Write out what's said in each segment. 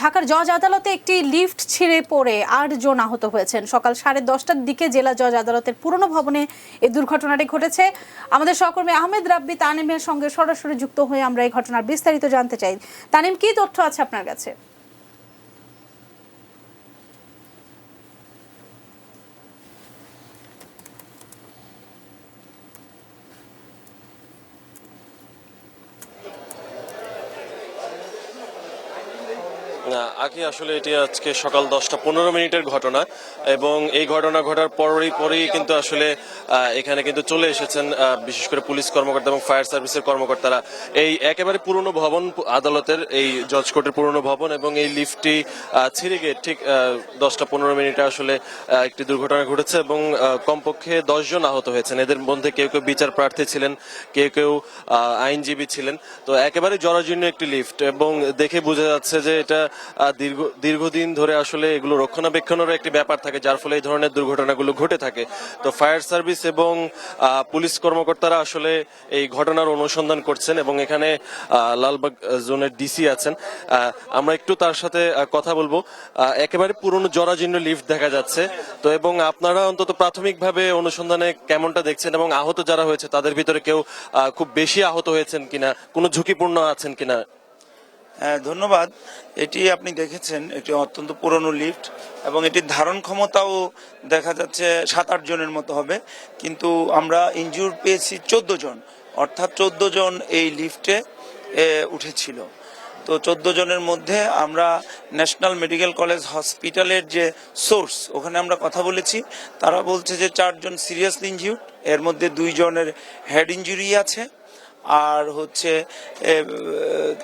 ঢাকার জজ আদালতে একটি লিফট ছিঁড়ে পড়ে ৮ জন আহত হয়েছেন। সকাল 10:30টার দিকে জেলা জজ আদালতের পুরনো ভবনে এই দুর্ঘটনাটি ঘটেছে। আমাদের সহকর্মী আহমেদ রাব্বি তানিমের সঙ্গে সরাসরি যুক্ত হয়ে আমরা এই ঘটনার বিস্তারিত জানতে চাই। তানিম, কি তথ্য আছে আপনার কাছে? আগে আসলে এটি আজকে সকাল 10:15 ঘটনা এবং এই ঘটনা ঘটার পরেই কিন্তু আসলে এখানে কিন্তু চলে এসেছেন বিশেষ করে পুলিশ কর্মকর্তা এবং ফায়ার সার্ভিসের কর্মকর্তারা। এই একেবারে পুরনো ভবন আদালতের, এই জজ কোর্টের পুরনো ভবন, এবং এই লিফটটি ছিঁড়ে গিয়ে ঠিক 10:15 আসলে একটি দুর্ঘটনা ঘটেছে এবং কমপক্ষে 10 জন আহত হয়েছেন। এদের মধ্যে কেউ কেউ বিচার প্রার্থী ছিলেন, কেউ কেউ আইনজীবী ছিলেন। তো একেবারে জরাজীর্ণ একটি লিফট এবং দেখে বোঝা যাচ্ছে যে এটা দীর্ঘদিন ধরে আসলে এগুলো রক্ষণাবেক্ষণেরও একটি ব্যাপার থাকে, যার ফলে এই ধরনের দুর্ঘটনাগুলো ঘটে থাকে। তো ফায়ার সার্ভিস এবং পুলিশ কর্মকর্তারা আসলে এই ঘটনার অনুসন্ধান করছেন এবং এখানে লালবাগ জোনের ডিসি আছেন, আমরা একটু তার সাথে কথা বলবো। একেবারে পুরনো জরাজীর্ণ লিফট দেখা যাচ্ছে। তো এবং আপনারা অন্তত প্রাথমিকভাবে অনুসন্ধানে কেমনটা দেখছেন এবং আহত যারা হয়েছে তাদের ভিতরে কেউ খুব বেশি আহত হয়েছেন কিনা, কোনো ঝুঁকিপূর্ণ আছেন কিনা? ধন্যবাদ। এটি আপনি দেখেছেন একটি অত্যন্ত পুরনো লিফট এবং এটির ধারণ ক্ষমতাও দেখা যাচ্ছে 7-8 জনের মতো হবে, কিন্তু আমরা ইনজিউর পেয়েছি 14 জন, অর্থাৎ 14 জন এই লিফটে উঠেছিল। তো 14 জনের মধ্যে আমরা ন্যাশনাল মেডিকেল কলেজ হসপিটালের যে সোর্স, ওখানে আমরা কথা বলেছি। তারা বলছে যে 4 জন সিরিয়াসলি ইনজিউর্ড, এর মধ্যে 2 জনের হেড ইনজুরি আছে, আর হচ্ছে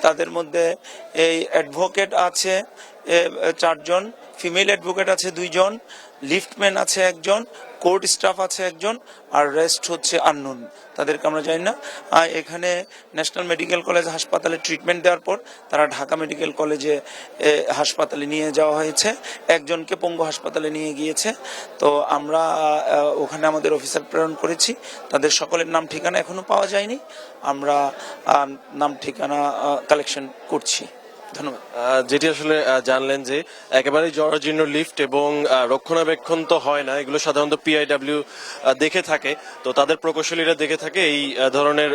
তাদের মধ্যে এই অ্যাডভোকেট আছে 4 জন, ফিমেল অ্যাডভোকেট আছে 2 জন, লিফটম্যান আছে 1 জন, কোর্ট স্টাফ আছে 1 জন, আর রেস্ট হচ্ছে আননোন, তাদেরকে আমরা জানি না। এখানে ন্যাশনাল মেডিকেল কলেজ হাসপাতালে ট্রিটমেন্ট দেওয়ার পর তারা ঢাকা মেডিকেল কলেজে হাসপাতালে নিয়ে যাওয়া হয়েছে, 1 জনকে পঙ্গু হাসপাতালে নিয়ে গিয়েছে। তো আমরা ওখানে আমাদের অফিসার প্রেরণ করেছি, তাদের সকলের নাম ঠিকানা এখনো পাওয়া যায়নি, আমরা নাম ঠিকানা কালেকশন করছি। ধন্যবাদ। যেটি আসলে জানলেন যে একেবারে জরাজীর্ণ লিফট এবং রক্ষণাবেক্ষণ তো হয় না, এগুলো সাধারণত পিআইডব্লিউ দেখে থাকে। তো তাদের প্রকৌশলীরা দেখে থাকে এই ধরনের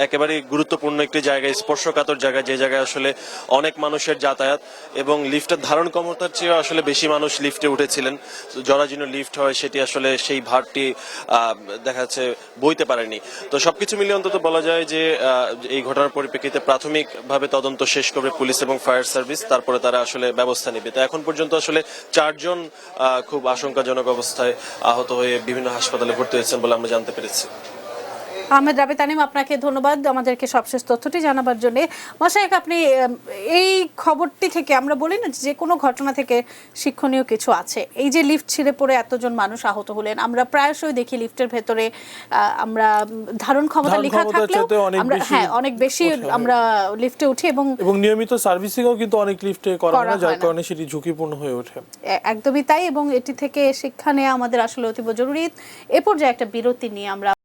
একেবারে গুরুত্বপূর্ণ একটি জায়গায়, স্পর্শকাতর জায়গায়, যে জায়গায় আসলে অনেক মানুষের যাতায়াত এবং লিফটের ধারণ ক্ষমতার চেয়ে আসলে বেশি মানুষ লিফটে উঠেছিলেন। জরাজীর্ণ লিফট হয়, সেটি আসলে সেই ভারটি দেখা যাচ্ছে বইতে পারেনি। তো সবকিছু মিলিয়ে অন্তত বলা যায় যে এই ঘটনার পরিপ্রেক্ষিতে প্রাথমিকভাবে তদন্ত শেষ করবে পুলিশ এবং ফায়ার সার্ভিস, তারপরে তারা আসলে ব্যবস্থা নেবে। তো এখন পর্যন্ত আসলে 4 জন খুব আশঙ্কাজনক অবস্থায় আহত হয়ে বিভিন্ন হাসপাতালে ভর্তি হয়েছেন বলে আমরা জানতে পেরেছি। আহমেদ রাব্বি তানিম, আপনাকে ধন্যবাদ আমাদেরকে সবশেষ তথ্যটি জানাবার জন্য। মাশায়েখ, আপনি এই খবরটি থেকে আমরা বলি না যে কোনো ঘটনা থেকে শিক্ষণীয় কিছু আছে। এই যে লিফট ছিঁড়ে পড়ে এতজন মানুষ আহত হলেন, আমরা প্রায়শই দেখি লিফটের ভেতরে আমরা ধারণ ক্ষমতা লেখা থাকলেও আমরা অনেক বেশি আমরা লিফটে উঠি এবং নিয়মিত সার্ভিসিংও কিন্তু অনেক লিফটে করা হয় না, যার কারণে সেটি ঝুঁকিপূর্ণ হয়ে ওঠে। একদমই তাই, এবং এটি থেকে শিক্ষা নেওয়া আমাদের আসলে অতীব জরুরি। এ পর্যায়ে একটা বিরতি নিয়ে আমরা